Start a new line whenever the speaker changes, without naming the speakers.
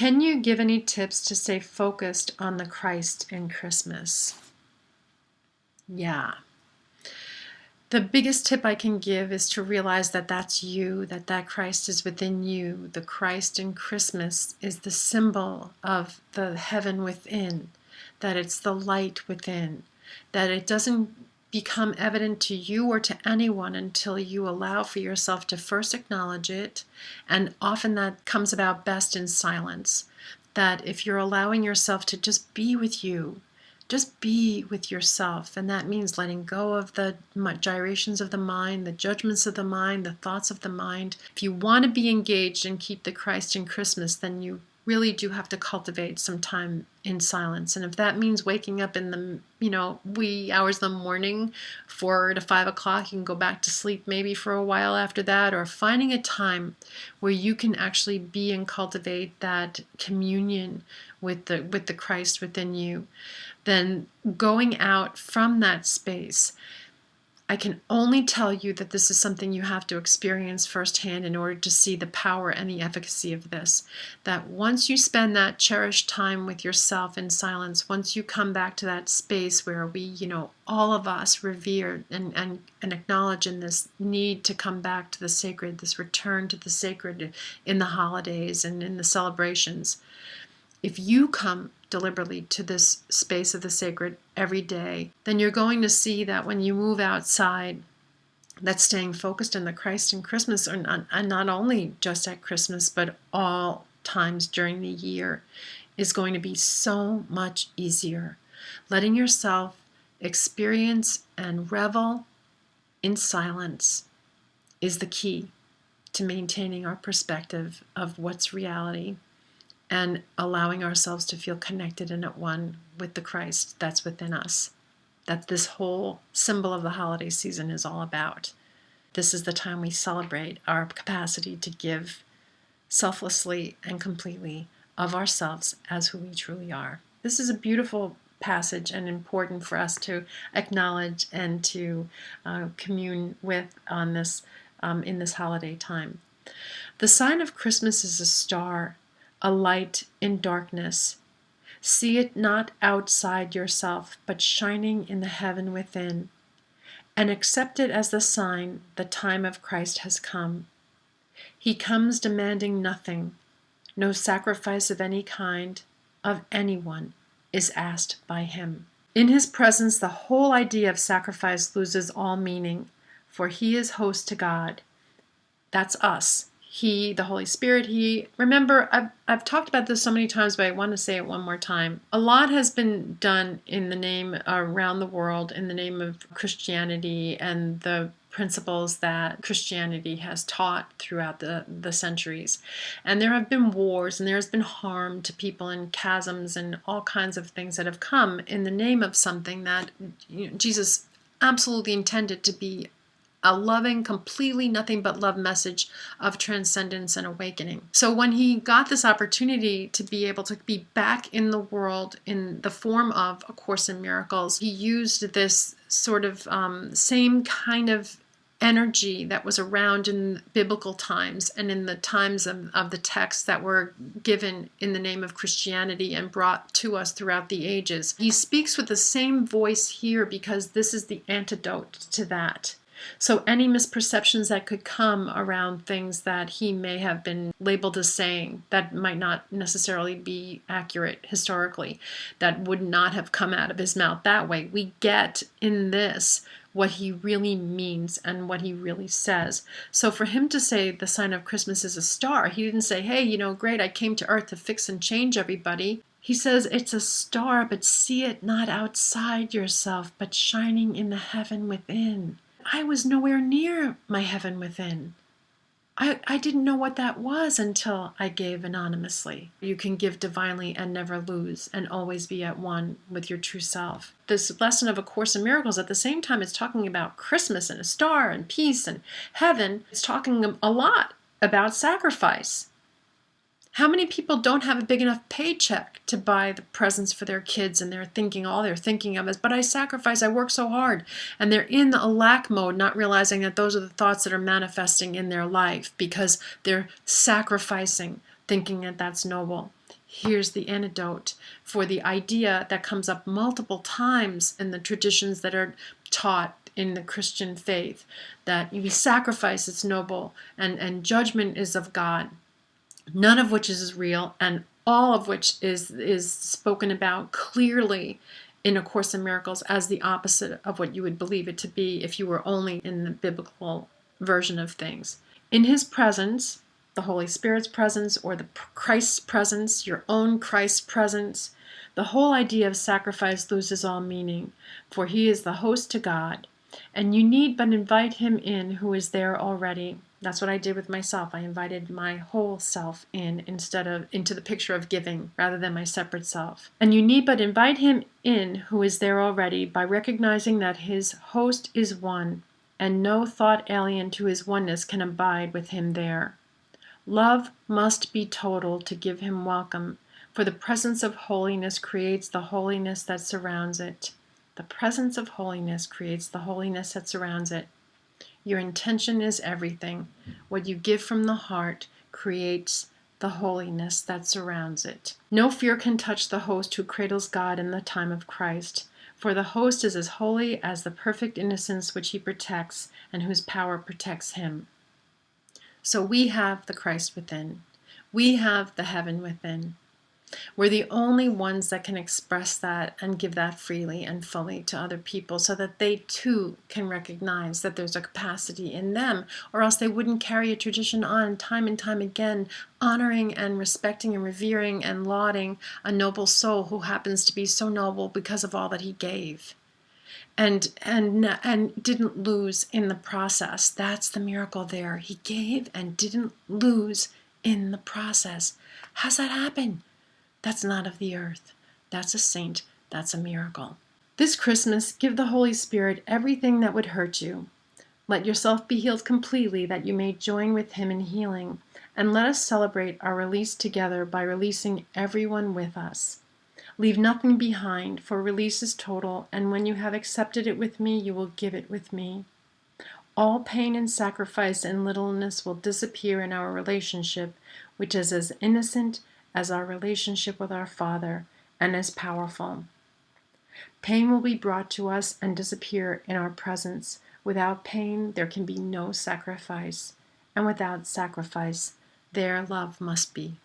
Can you give any tips to stay focused on the Christ in Christmas? Yeah. The biggest tip I can give is to realize that that's you, that Christ is within you. The Christ in Christmas is the symbol of the heaven within, that it's the light within, that it doesn't become evident to you or to anyone until you allow for yourself to first acknowledge it. And often that comes about best in silence. That if you're allowing yourself to just be with you, just be with yourself, and that means letting go of the gyrations of the mind, the judgments of the mind, the thoughts of the mind. If you want to be engaged and keep the Christ in Christmas, then you really do have to cultivate some time in silence. And if that means waking up in the wee hours of the morning, 4 to 5 o'clock, you can go back to sleep maybe for a while after that, or finding a time where you can actually be and cultivate that communion with the Christ within you, then going out from that space, I can only tell you that this is something you have to experience firsthand in order to see the power and the efficacy of this. That once you spend that cherished time with yourself in silence, once you come back to that space where we, all of us revere and acknowledge in this need to come back to the sacred, this return to the sacred in the holidays and in the celebrations. If you come deliberately to this space of the sacred every day, then you're going to see that when you move outside, that staying focused on the Christ in Christmas, and not only just at Christmas, but all times during the year, is going to be so much easier. Letting yourself experience and revel in silence is the key to maintaining our perspective of what's reality, and allowing ourselves to feel connected and at one with the Christ that's within us, that this whole symbol of the holiday season is all about. This is the time we celebrate our capacity to give selflessly and completely of ourselves as who we truly are. This is a beautiful passage and important for us to acknowledge and to commune with on this in this holiday time. The sign of Christmas is a star, a light in darkness. See it not outside yourself, but shining in the heaven within, and accept it as the sign the time of Christ has come. He comes demanding nothing. No sacrifice of any kind, of anyone, is asked by him. In his presence, the whole idea of sacrifice loses all meaning, for he is host to God. That's us. He, the Holy Spirit, he. Remember, I've talked about this so many times, but I want to say it one more time. A lot has been done in the name around the world, in the name of Christianity and the principles that Christianity has taught throughout the centuries. And there have been wars, and there has been harm to people, and chasms, and all kinds of things that have come in the name of something that Jesus absolutely intended to be a loving, completely nothing but love message of transcendence and awakening. So when he got this opportunity to be able to be back in the world in the form of A Course in Miracles, he used this sort of same kind of energy that was around in biblical times and in the times of the texts that were given in the name of Christianity and brought to us throughout the ages. He speaks with the same voice here because this is the antidote to that. So any misperceptions that could come around things that he may have been labeled as saying that might not necessarily be accurate historically, that would not have come out of his mouth that way. We get in this what he really means and what he really says. So for him to say the sign of Christmas is a star, he didn't say, hey, great, I came to earth to fix and change everybody. He says it's a star, but see it not outside yourself, but shining in the heaven within. I was nowhere near my heaven within. I didn't know what that was until I gave anonymously. You can give divinely and never lose, and always be at one with your true self. This lesson of A Course in Miracles, at the same time, it's talking about Christmas and a star and peace and heaven. It's talking a lot about sacrifice. How many people don't have a big enough paycheck to buy the presents for their kids, and all they're thinking of is, but I sacrifice, I work so hard. And they're in a lack mode, not realizing that those are the thoughts that are manifesting in their life because they're sacrificing thinking that that's noble. Here's the antidote for the idea that comes up multiple times in the traditions that are taught in the Christian faith, that we sacrifice is noble and judgment is of God, none of which is real, and all of which is spoken about clearly in A Course in Miracles as the opposite of what you would believe it to be if you were only in the biblical version of things. In his presence, the Holy Spirit's presence, or the Christ's presence, your own Christ's presence, the whole idea of sacrifice loses all meaning, for he is the host to God, and you need but invite him in who is there already. That's what I did with myself. I invited my whole self into the picture of giving rather than my separate self. And you need but invite him in who is there already by recognizing that his host is one, and no thought alien to his oneness can abide with him there. Love must be total to give him welcome, for the presence of holiness creates the holiness that surrounds it. The presence of holiness creates the holiness that surrounds it. Your intention is everything. What you give from the heart creates the holiness that surrounds it. No fear can touch the host who cradles God in the time of Christ, for the host is as holy as the perfect innocence which he protects and whose power protects him. So we have the Christ within. We have the heaven within. We're the only ones that can express that and give that freely and fully to other people so that they too can recognize that there's a capacity in them, or else they wouldn't carry a tradition on time and time again, honoring and respecting and revering and lauding a noble soul who happens to be so noble because of all that he gave. And didn't lose in the process. That's the miracle there. He gave and didn't lose in the process. How's that happen? That's not of the earth. That's a saint. That's a miracle. This Christmas, give the Holy Spirit everything that would hurt you. Let yourself be healed completely that you may join with him in healing. And let us celebrate our release together by releasing everyone with us. Leave nothing behind, for release is total, and when you have accepted it with me, you will give it with me. All pain and sacrifice and littleness will disappear in our relationship, which is as innocent as our relationship with our Father, and as powerful. Pain will be brought to us and disappear in our presence. Without pain, there can be no sacrifice, and without sacrifice, there love must be.